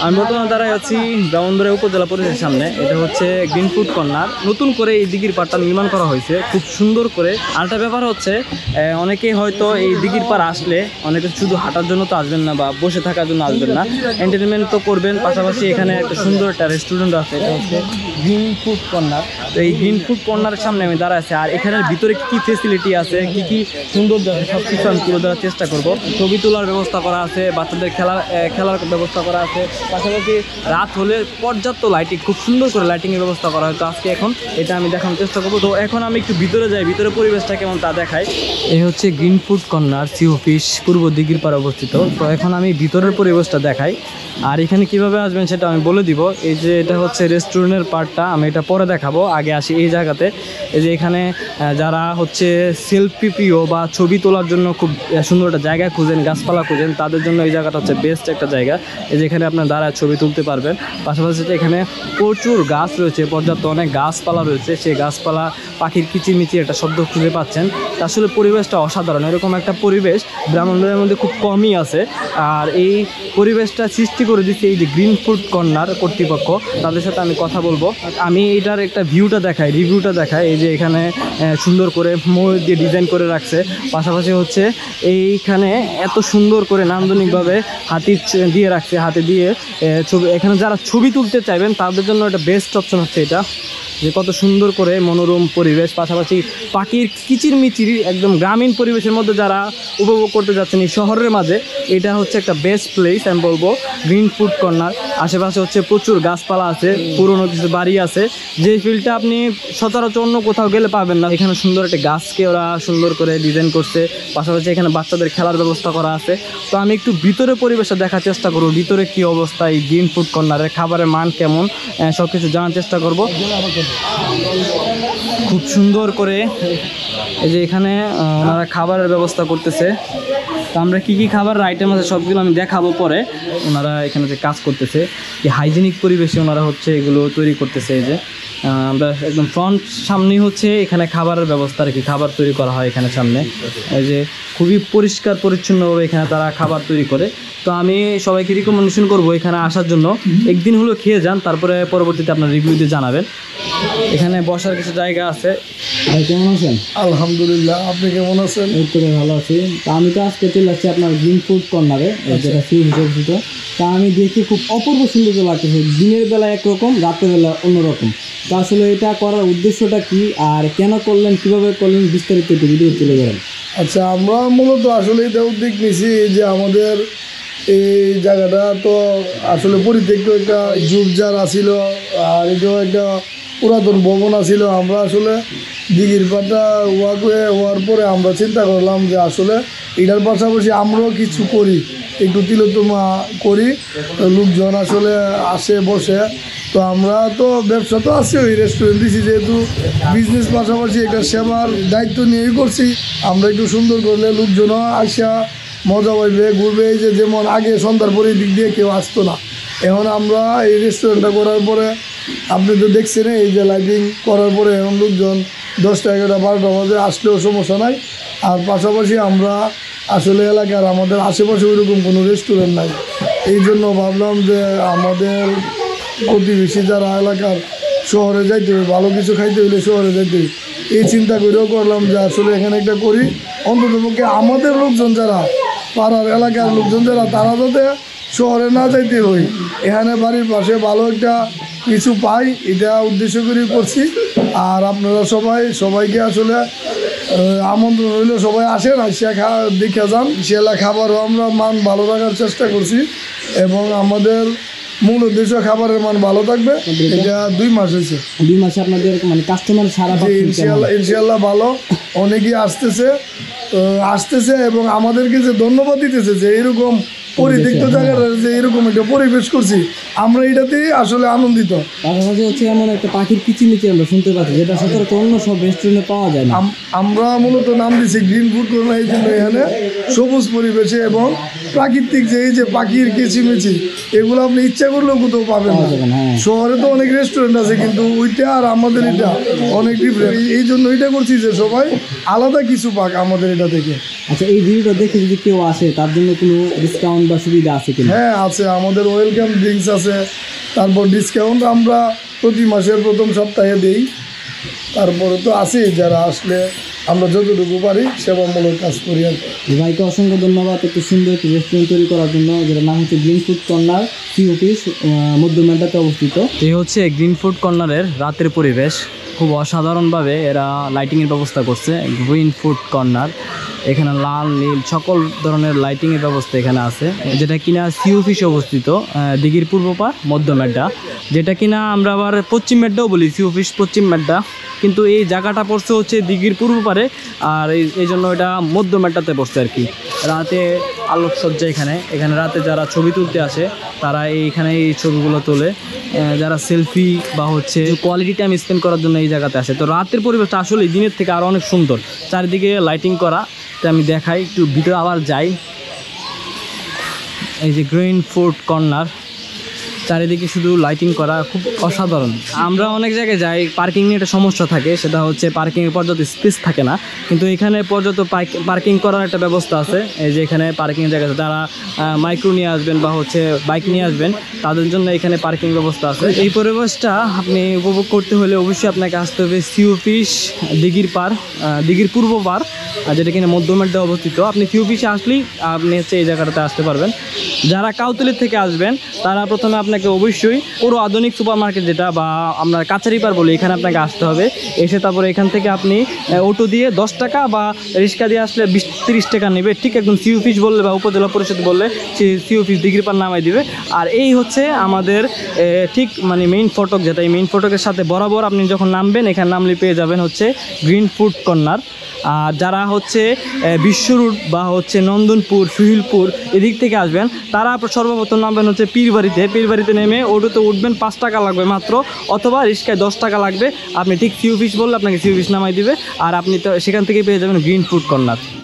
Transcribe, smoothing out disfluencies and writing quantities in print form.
আমি বর্তমানে দাঁড়ায় আছি ব্রাহ্মণবাড়িয়া উপজেলা পরিষদের সামনে। এটা হচ্ছে গ্রিন ফুড কর্নার। নতুন করে এই দিঘির পাড়টা নির্মাণ করা হয়েছে খুব সুন্দর করে। আরেকটা ব্যাপার হচ্ছে অনেকেই হয়তো এই দিঘির পাড় আসলে অনেকে শুধু হাঁটার জন্য তো আসবেন না বা বসে থাকার জন্য আসবেন না, এন্টারটেনমেন্ট তো করবেন। পাশাপাশি এখানে একটা সুন্দর একটা রেস্টুরেন্ট আছে, এটা হচ্ছে গ্রিন ফুড কর্নার। তো এই গ্রিন ফুড কর্নারের সামনে আমি দাঁড়ায় আছি। আর এখানের ভিতরে কী কী ফেসিলিটি আছে, কী কী সৌন্দর্য আছে, সব কিছু আমি তুলে ধরার চেষ্টা করব। ছবি তোলার ব্যবস্থা করা আছে, বাচ্চাদের খেলার ব্যবস্থা করা আছে। পাশাপাশি রাত হলে পর্যাপ্ত লাইটিং, খুব সুন্দর করে লাইটিংয়ের ব্যবস্থা করা হয়। তো আজকে এখন এটা আমি দেখানোর চেষ্টা করবো। তো এখন আমি একটু ভিতরে যাই, ভিতরে পরিবেশটা কেমন তা দেখাই। এই হচ্ছে green food corner, C office, পূর্ব দিঘির পাড়ে অবস্থিত। তো এখন আমি ভিতরের পরিবেশটা দেখাই। আর এখানে কিভাবে আসবেন সেটা আমি বলে দিব। এই যে এটা হচ্ছে রেস্টুরেন্টের পার্টটা, আমি এটা পরে দেখাবো। আগে আসি এই জায়গাতে। এই যে এখানে যারা হচ্ছে সেলফি প্রিয় বা ছবি তোলার জন্য খুব সুন্দর একটা জায়গা খুঁজেন, গাছপালা খুঁজেন, তাদের জন্য এই জায়গাটা হচ্ছে বেস্ট একটা জায়গা। এই যে এখানে আপনার দাঁড়ায় ছবি তুলতে পারবেন। পাশাপাশি এখানে প্রচুর গাছ রয়েছে, পর্যাপ্ত অনেক গাছপালা রয়েছে। সেই গাছপালা, পাখির কিচিরমিচির একটা শব্দ খুঁজে পাচ্ছেন। আসলে পরিবেশটা অসাধারণ। এরকম একটা পরিবেশ ব্রাহ্মণবাড়িয়ার মধ্যে খুব কমই আছে। আর এই পরিবেশটা সৃষ্টি করে দিচ্ছে এই যে গ্রিন ফুড কর্নার কর্তৃপক্ষ, তাদের সাথে আমি কথা বলবো। আমি এটার একটা ভিউটা দেখাই, রিভিউটা দেখাই। এই যে এখানে সুন্দর করে ময়ূর দিয়ে ডিজাইন করে রাখছে। পাশাপাশি হচ্ছে এইখানে এত সুন্দর করে নান্দনিকভাবে হাতি দিয়ে রাখছে, হাতে দিয়ে ছবি। এখানে যারা ছবি তুলতে চাইবেন তাদের জন্য একটা বেস্ট অপশন হচ্ছে এটা, যে কত সুন্দর করে মনোরম পরিবেশ। পাশাপাশি পাখির কিচিরমিচির একদম গ্রামীণ পরিবেশের মধ্যে যারা উপভোগ করতে যাচ্ছেন এই শহরের মাঝে, এটা হচ্ছে একটা বেস্ট প্লেস আমি বলবো, গ্রিন ফুড কর্নার। আশেপাশে হচ্ছে প্রচুর গাছপালা আছে, পুরনো কিছু বাড়ি আছে, যে ফিল্ডটা আপনি সচরাচর অন্য কোথাও গেলে পাবেন না। এখানে সুন্দর একটা গাছকে ওরা সুন্দর করে ডিজাইন করছে। পাশাপাশি এখানে বাচ্চাদের খেলার ব্যবস্থা করা আছে। তো আমি একটু ভিতরে পরিবেশটা দেখার চেষ্টা করবো, ভিতরে কী অবস্থা, এই গ্রিন ফুড কর্নারের খাবারের মান কেমন, সব কিছু জানার চেষ্টা করব। খুব সুন্দর করে এই যে এখানে ওনারা খাবারের ব্যবস্থা করতেছে। তো আমরা কী কী খাবারের আইটেম আছে সবগুলো আমি দেখাবো পরে। ওনারা এখানে যে কাজ করতেছে, কি হাইজেনিক পরিবেশে ওনারা হচ্ছে এগুলো তৈরি করতেছে। এই যে আমরা একদম ফ্রন্ট সামনেই হচ্ছে এখানে খাবারের ব্যবস্থা, আর কি খাবার তৈরি করা হয় এখানে সামনে। এই যে খুবই পরিষ্কার পরিচ্ছন্নভাবে এখানে তারা খাবার তৈরি করে। তো আমি সবাইকে রিকমেন্ডেশন করবো এখানে আসার জন্য। একদিন হলো খেয়ে যান, তারপরে পরবর্তীতে আপনার রিভিউ দিয়ে জানাবেন। এখানে বসার কিছু জায়গা আছে। ভাই কেমন আছেন? আলহামদুলিল্লাহ, আপনি কেমন আছেন? এই তো ভালো আছি। তা আমি তো আজকে চলে আসছি আপনার গ্রিন ফুড কর্নারে, যেটা সি অফিস। তা আমি দেখি খুব অপূর্ব সুন্দর লাগতেছে। দিনের বেলা একরকম, রাতের বেলা অন্যরকম। তা আসলে এটা করার উদ্দেশ্যটা কি আর কেন করলেন, কীভাবে করলেন, বিস্তারিত একটু ভিডিও তুলে ধরেন। আচ্ছা, আমরা মূলত আসলে এটা উদ্যোগ নিয়েছি যে আমাদের এই জায়গাটা তো আসলে পরিত্যক্ত একটা ঝোপঝাড় আছিল, আর এটাও একটা পুরাতন ভবন আছিল। আমরা আসলে দিঘির পাড়টা হওয়ার পরে আমরা চিন্তা করলাম যে আসলে এটার পাশাপাশি আমরাও কিছু করি, একটু তিলোত্তমা করি, লোকজন আসলে আসে বসে। তো আমরা তো ব্যবসা তো আছে, ওই রেস্টুরেন্ট দিছি, যেহেতু বিজনেস পাশাপাশি একটা সেবার দায়িত্ব নিয়েই করছি। আমরা একটু সুন্দর করলে লোকজনও আসা মজা পাইবে, ঘুরবে। এই যে যেমন আগে সন্ধ্যার পরে দিক দিয়ে কেউ আসতো না, এখন আমরা এই রেস্টুরেন্টটা করার পরে আপনি তো দেখছেন, এই যে লাইটিং করার পরে এখন লোকজন 10টা 11টা 12টা বাজে আসলেও সমস্যা নাই। আর পাশাপাশি আমরা আসলে এলাকার আমাদের আশেপাশে ওইরকম কোনো রেস্টুরেন্ট নাই, এই জন্য ভাবলাম যে আমাদের প্রতিবেশী যারা এলাকার শহরে যাইতে হবে, ভালো কিছু খাইতে হইলে শহরে যাইতে হবে, এই চিন্তা করেও করলাম যে আসলে এখানে একটা করি। অন্ততপক্ষে আমাদের লোকজন যারা, পাড়ার এলাকার লোকজন যারা, তারা যাতে শহরে না যাইতে হই, এখানে বাড়ির পাশে ভালো একটা কিছু পাই, এটা উদ্দেশ্য করে করছি। আর আপনারা সবাইকে আসলে আমন্ত্রণ হইলে সবাই আসেন, আসিয়া দেখে যান। সেলা খাবারও আমরা মান ভালো রাখার চেষ্টা করছি, এবং আমাদের মূল উদ্দেশ্য খাবারের মান ভালো থাকবে। এটা 2 মাস হয়েছে। 2 মাসে আপনাদের মানে কাস্টমার সারা ইনশাল্লাহ ভালো, অনেকেই আসতেছে এবং আমাদেরকে যে ধন্যবাদ দিতেছে যে এরকম পরিত্যক্ত জায়গাটা যে এরকম একটা পরিবেশ করছি, আমরা এটাতেই আসলে আনন্দিত। পাশাপাশি হচ্ছে এমন একটা পাখির কিচিমিচি আমরা শুনতে পাচ্ছি, যেটা সচরাচর অন্য সব রেস্টুরেন্টে পাওয়া যায় না। আমরা মূলত নাম দিচ্ছি গ্রিন ফুড কর্নার, এই জন্য এখানে সবুজ পরিবেশে এবং প্রাকৃতিক যে এই যে পাখির কিচিমিচি, এগুলো আপনি ইচ্ছা করলেও কোথাও পাবেন না। শহরে তো অনেক রেস্টুরেন্ট আছে, কিন্তু ওইটা আর আমাদের এটা অনেক ডিফারেন্ট। এই জন্য এটা করছি যে সবাই আলাদা কিছু পাক আমাদের এটা থেকে। আচ্ছা, এই ভিডিওটা দেখে যদি কেউ আসে, তার জন্য কোনো ডিসকাউন্ট ডিসকাউন্ট বা সুবিধা আছে কিনা? হ্যাঁ আছে, আমাদের ওয়েলকাম ড্রিঙ্কস আছে, তারপর ডিসকাউন্ট আমরা প্রতি মাসের প্রথম সপ্তাহে দিই। তারপরে তো আছেই, যারা আসলে আমরা যতটুকু পারি সেবামূলক কাজ করি আর কি। ভাইকে অসংখ্য ধন্যবাদ একটু সুন্দর একটি রেস্টুরেন্ট তৈরি করার জন্য, যেটার নাম হচ্ছে green food corner, C office মধ্যমেন্টাতে অবস্থিত। এই হচ্ছে গ্রিন ফুড কর্নারের রাতের পরিবেশ, খুব অসাধারণভাবে এরা লাইটিংয়ের ব্যবস্থা করছে। গ্রিন ফুড কর্নার, এখানে লাল নীল সকল ধরনের লাইটিংয়ের ব্যবস্থা এখানে আছে, যেটা কিনা সি অফিসে অবস্থিত দিঘির পূর্ব পার মধ্যমেড্ডা, যেটা কিনা আমরা আবার পশ্চিম মেড্ডাও বলি, সি অফিস পশ্চিম মেড্ডা, কিন্তু এই জায়গাটা পড়ছে হচ্ছে দিঘির পূর্ব পারে, আর এই জন্য এটা মধ্যমেড্ডাতে পড়ছে আর কি। রাতে আলোকসজ্জা এখানে রাতে যারা ছবি তুলতে আসে তারা এইখানে এই ছবিগুলো তোলে, যারা সেলফি বা হচ্ছে কোয়ালিটি টাইম স্পেন্ড করার জন্য এই জায়গাতে আসে। তো রাতের পরিবেশটা আসলে দিনের থেকে আরও অনেক সুন্দর, চারিদিকে লাইটিং করা। তো আমি দেখাই একটু ভিতরে আবার যাই। এই যে গ্রিন ফুড কর্নার, চারিদিকে শুধু লাইটিং করা, খুব অসাধারণ। আমরা অনেক জায়গায় যাই, পার্কিং নিয়ে একটা সমস্যা থাকে, সেটা হচ্ছে পার্কিংয়ের পর্যাপ্ত স্পেস থাকে না, কিন্তু এখানে পর্যাপ্ত পার্কিং করার একটা ব্যবস্থা আছে। এই যে এখানে পার্কিং জায়গা আছে, যারা মাইক্রো নিয়ে আসবেন বা হচ্ছে বাইক নিয়ে আসবেন তাদের জন্য এখানে পার্কিং ব্যবস্থা আছে। এই পরিবেশটা আপনি উপভোগ করতে হলে অবশ্যই আপনাকে আসতে হবে সি অফিস দিঘির পার, দিঘির পূর্ব পার, যেটা কিনা মধ্যমেড্ডা অবস্থিত। আপনি সি অফিসে আসলেই আপনি হচ্ছে এই জায়গাটাতে আসতে পারবেন। যারা কাউতলি থেকে আসবেন তারা প্রথমে আপনাকে অবশ্যই পুরো আধুনিক সুপার মার্কেট, যেটা বা আমরা কাছারিপাড় বলি, এখানে আপনাকে আসতে হবে। এসে তারপরে এখান থেকে আপনি অটো দিয়ে 10 টাকা বা রিক্সা দিয়ে আসলে 20-30 টাকা নেবে, ঠিক একদম সি অফিস বললে বা উপজেলা পরিষদ বললে সি অফিস দিঘির পার নামাই দিবে। আর এই হচ্ছে আমাদের ঠিক মানে মেইন ফটক, যেটা এই মেইন ফটকের সাথে বরাবর আপনি যখন নামবেন, এখানে নামলে পেয়ে যাবেন হচ্ছে গ্রিন ফুড কর্নার। আর যারা হচ্ছে বিশ্ব রোড বা হচ্ছে নন্দনপুর, সুহিলপুর এদিক থেকে আসবেন, তারা সর্বপ্রথম নামবেন হচ্ছে পীরবাড়িতে নেমে অটোতে উঠবেন, 5 টাকা লাগবে মাত্র, অথবা রিক্সায় 10 টাকা লাগবে। আপনি ঠিক সি অফিস বললে আপনাকে সি অফিস নামাই দিবে, আর আপনি তো সেখান থেকে পেয়ে যাবেন গ্রিন ফুড কর্নার।